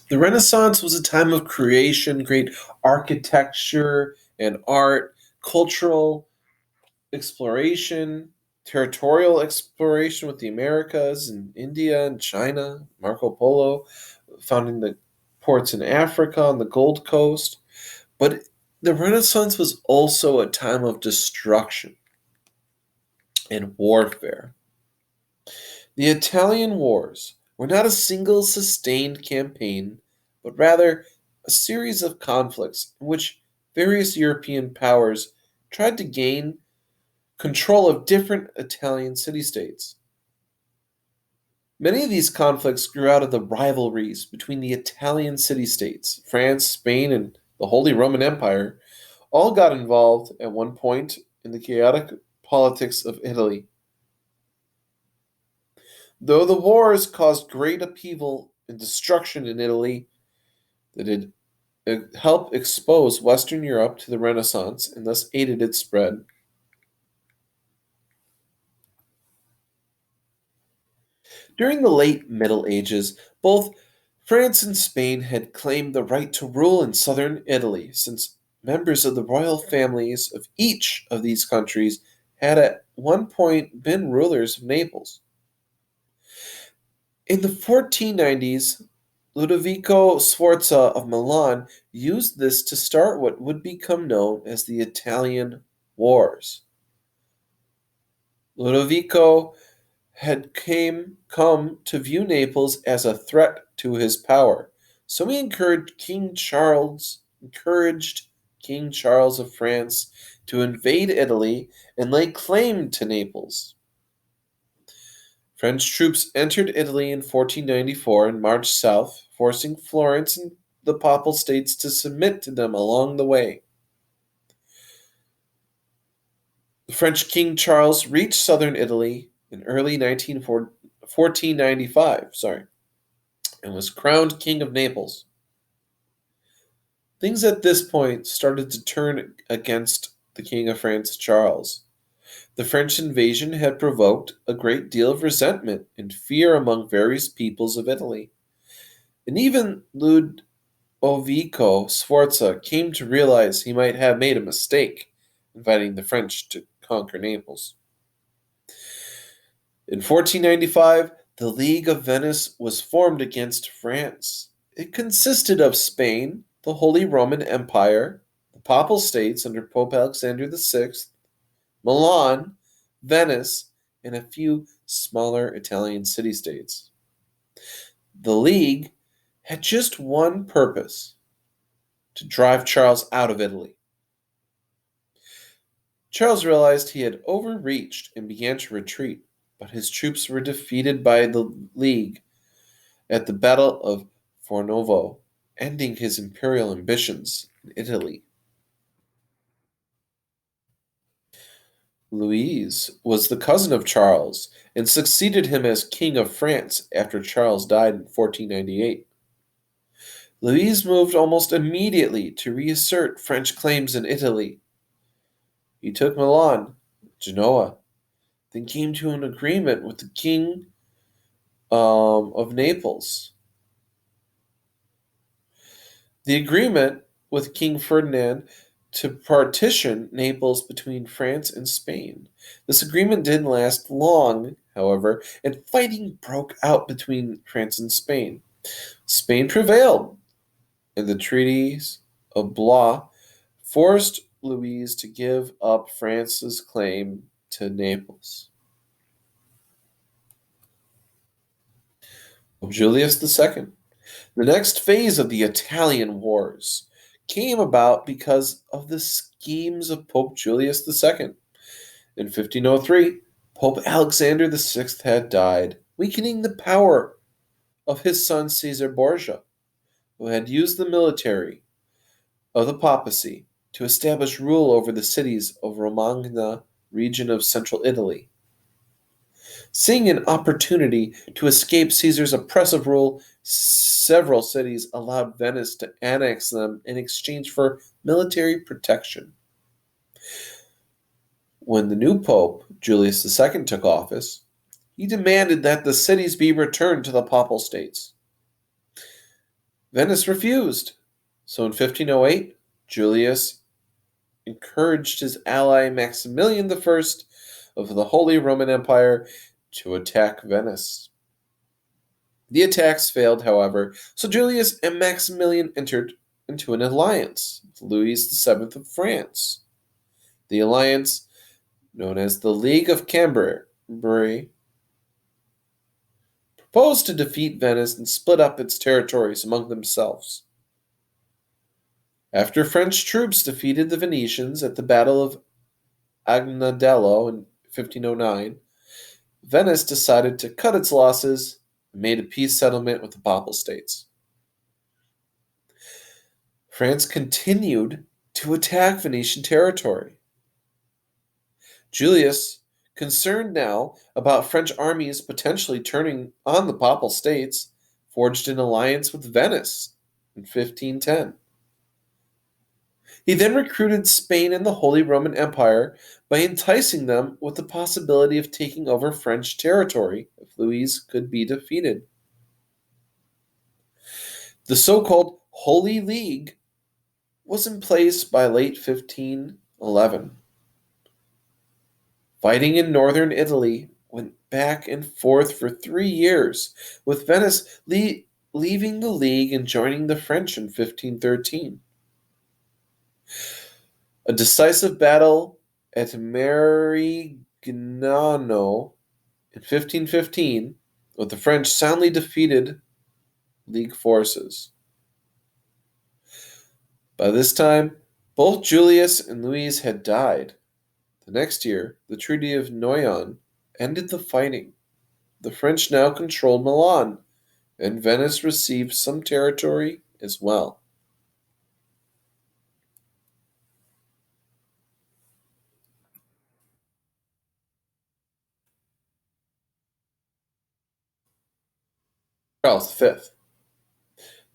The Renaissance was a time of creation, great architecture and art, cultural exploration, territorial exploration with the Americas and India and China, Marco Polo founding the ports in Africa on the Gold Coast. But the Renaissance was also a time of destruction and warfare. The Italian Wars were not a single sustained campaign, but rather a series of conflicts in which various European powers tried to gain control of different Italian city states. Many of these conflicts grew out of the rivalries between the Italian city states. France, Spain, and the Holy Roman Empire all got involved at one point in the chaotic politics of Italy. Though the wars caused great upheaval and destruction in Italy, they did help expose Western Europe to the Renaissance and thus aided its spread. During the late Middle Ages, both France and Spain had claimed the right to rule in southern Italy, since members of the royal families of each of these countries had at one point been rulers of Naples. In the 1490s, Ludovico Sforza of Milan used this to start what would become known as the Italian Wars. Ludovico had come to view Naples as a threat to his power, so he encouraged King Charles of France to invade Italy and lay claim to Naples. French troops entered Italy in 1494 and marched south, forcing Florence and the Papal States to submit to them along the way. The French King Charles reached southern Italy in early 1495, and was crowned King of Naples. Things at this point started to turn against the King of France, Charles. The French invasion had provoked a great deal of resentment and fear among various peoples of Italy. And even Ludovico Sforza came to realize he might have made a mistake inviting the French to conquer Naples. In 1495, the League of Venice was formed against France. It consisted of Spain, the Holy Roman Empire, the Papal States under Pope Alexander VI, Milan, Venice, and a few smaller Italian city-states. The League had just one purpose: to drive Charles out of Italy. Charles realized he had overreached and began to retreat, but his troops were defeated by the League at the Battle of Fornovo, ending his imperial ambitions in Italy. Louise was the cousin of Charles and succeeded him as King of France after Charles died in 1498. Louise moved almost immediately to reassert French claims in Italy. He took Milan, Genoa, then came to an agreement with the King of Naples. The agreement with King Ferdinand to partition Naples between France and Spain. This agreement didn't last long, however, and fighting broke out between France and Spain. Spain prevailed, and the treaties of Blois forced Louise to give up France's claim to Naples. Pope Julius II. The next phase of the Italian Wars came about because of the schemes of Pope Julius II. In 1503, Pope Alexander VI had died, weakening the power of his son Caesar Borgia, who had used the military of the papacy to establish rule over the cities of Romagna region of central Italy. Seeing an opportunity to escape Caesar's oppressive rule, several cities allowed Venice to annex them in exchange for military protection. When the new Pope, Julius II, took office, he demanded that the cities be returned to the Papal States. Venice refused. So in 1508, Julius encouraged his ally Maximilian I of the Holy Roman Empire to attack Venice. The attacks failed, however, so Julius and Maximilian entered into an alliance with Louis VII of France. The alliance, known as the League of Cambrai, proposed to defeat Venice and split up its territories among themselves. After French troops defeated the Venetians at the Battle of Agnadello in 1509, Venice decided to cut its losses and made a peace settlement with the Papal States. France continued to attack Venetian territory. Julius, concerned now about French armies potentially turning on the Papal States, forged an alliance with Venice in 1510. He then recruited Spain and the Holy Roman Empire by enticing them with the possibility of taking over French territory if Louis could be defeated. The so-called Holy League was in place by late 1511. Fighting in northern Italy went back and forth for 3 years, with Venice leaving the League and joining the French in 1513. A decisive battle at Marignano in 1515, with the French soundly defeated League forces. By this time, both Julius and Louise had died. The next year, the Treaty of Noyon ended the fighting. The French now controlled Milan, and Venice received some territory as well. Charles V.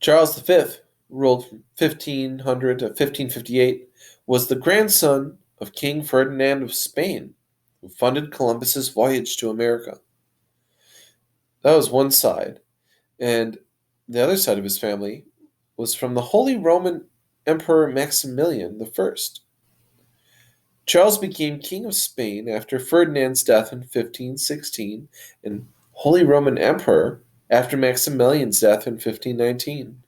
Charles V, ruled from 1500 to 1558, was the grandson of King Ferdinand of Spain, who funded Columbus's voyage to America. That was one side, and the other side of his family was from the Holy Roman Emperor Maximilian I. Charles became King of Spain after Ferdinand's death in 1516 and Holy Roman Emperor after Maximilian's death in 1519.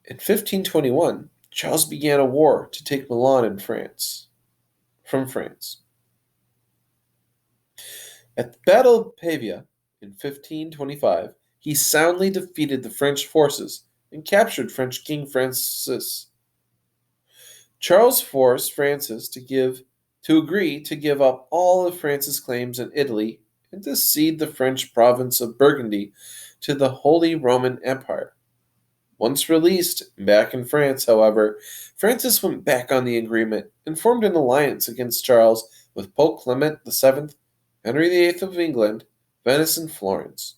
In 1521, Charles began a war to take Milan from France. At the Battle of Pavia in 1525, he soundly defeated the French forces and captured French King Francis. Charles forced Francis to agree to give up all of France's claims in Italy and to cede the French province of Burgundy to the Holy Roman Empire. Once released back in France, however, Francis went back on the agreement and formed an alliance against Charles with Pope Clement VII, Henry VIII of England, Venice, and Florence.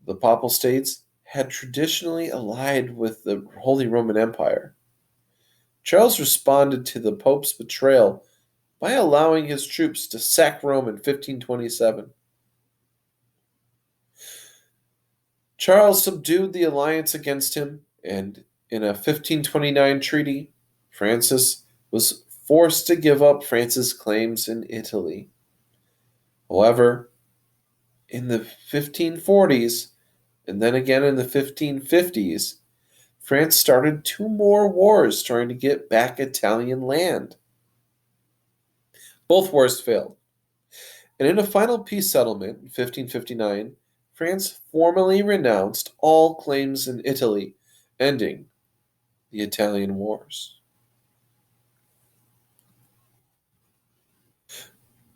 The Papal States had traditionally allied with the Holy Roman Empire. Charles responded to the Pope's betrayal by allowing his troops to sack Rome in 1527. Charles subdued the alliance against him, and in a 1529 treaty, Francis was forced to give up France's claims in Italy. However, in the 1540s, and then again in the 1550s, France started two more wars trying to get back Italian land. Both wars failed, and in a final peace settlement in 1559, France formally renounced all claims in Italy, ending the Italian Wars.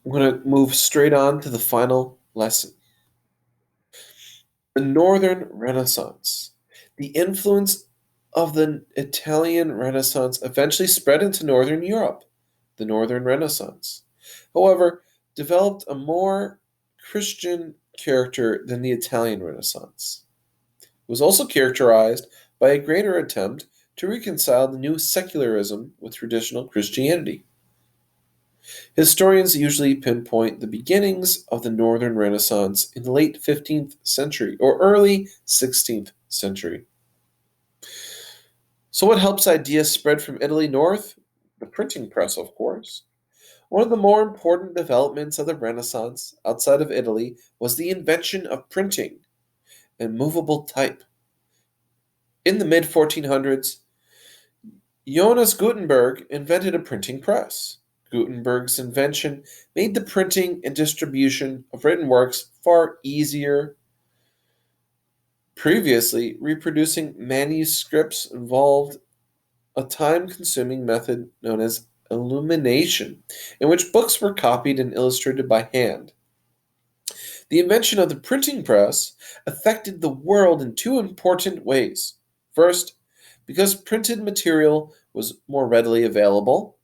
I'm going to move straight on to the final lesson. The Northern Renaissance. The influence of the Italian Renaissance eventually spread into Northern Europe. The Northern Renaissance, however, developed a more Christian character than the Italian Renaissance. It was also characterized by a greater attempt to reconcile the new secularism with traditional Christianity. Historians usually pinpoint the beginnings of the Northern Renaissance in the late 15th century or early 16th century. So, what helps ideas spread from Italy north? The printing press, of course. One of the more important developments of the Renaissance outside of Italy was the invention of printing and movable type. In the mid 1400s, Johannes Gutenberg invented a printing press. Gutenberg's invention made the printing and distribution of written works far easier. Previously, reproducing manuscripts involved a time consuming method known as illumination, in which books were copied and illustrated by hand. The invention of the printing press affected the world in two important ways. First, because printed material was more readily available,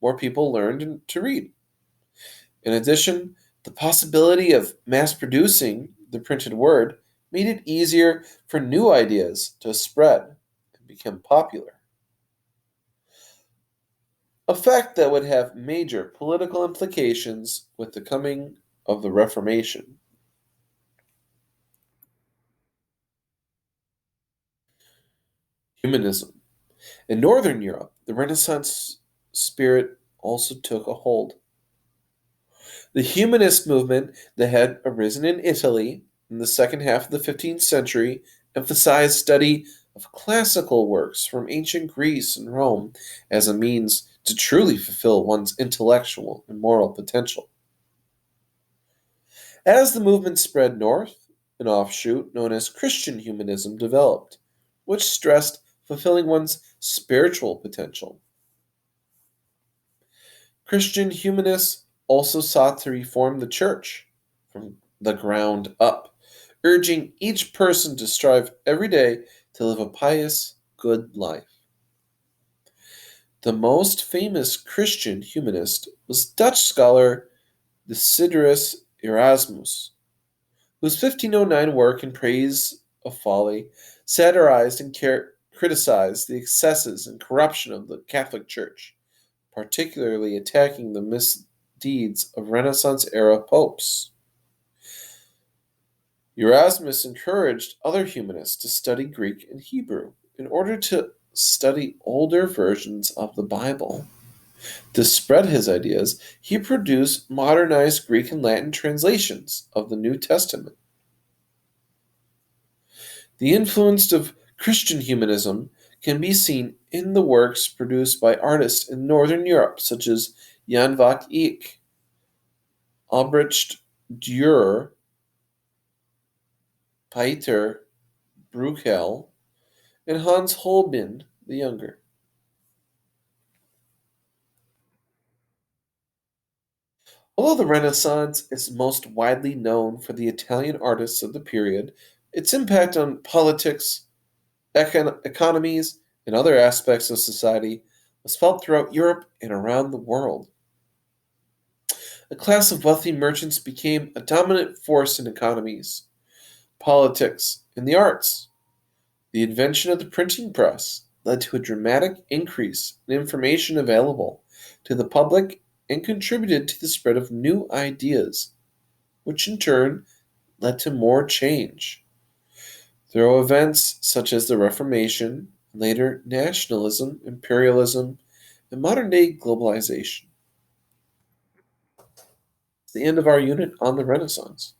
more people learned to read. In addition, the possibility of mass producing the printed word made it easier for new ideas to spread and become popular. A fact that would have major political implications with the coming of the Reformation. Humanism. In Northern Europe, the Renaissance spirit also took a hold. The humanist movement that had arisen in Italy in the second half of the 15th century emphasized study of classical works from ancient Greece and Rome as a means to truly fulfill one's intellectual and moral potential. As the movement spread north, an offshoot known as Christian humanism developed, which stressed fulfilling one's spiritual potential. Christian humanists also sought to reform the church from the ground up, urging each person to strive every day to live a pious, good life. The most famous Christian humanist was Dutch scholar Desiderius Erasmus, whose 1509 work in praise of folly satirized and criticized the excesses and corruption of the Catholic Church, particularly attacking the misdeeds of Renaissance era popes. Erasmus encouraged other humanists to study Greek and Hebrew in order to study older versions of the Bible. To spread his ideas, he produced modernized Greek and Latin translations of the New Testament. The influence of Christian humanism can be seen in the works produced by artists in Northern Europe, such as Jan van Eyck, Albrecht Dürer, Pieter Bruegel, and Hans Holbein the Younger. Although the Renaissance is most widely known for the Italian artists of the period, its impact on politics, economies, and other aspects of society was felt throughout Europe and around the world. A class of wealthy merchants became a dominant force in economies, politics, and the arts. The invention of the printing press led to a dramatic increase in information available to the public and contributed to the spread of new ideas, which in turn led to more change. Through events such as the Reformation, later nationalism, imperialism, and modern day globalization. It's the end of our unit on the Renaissance.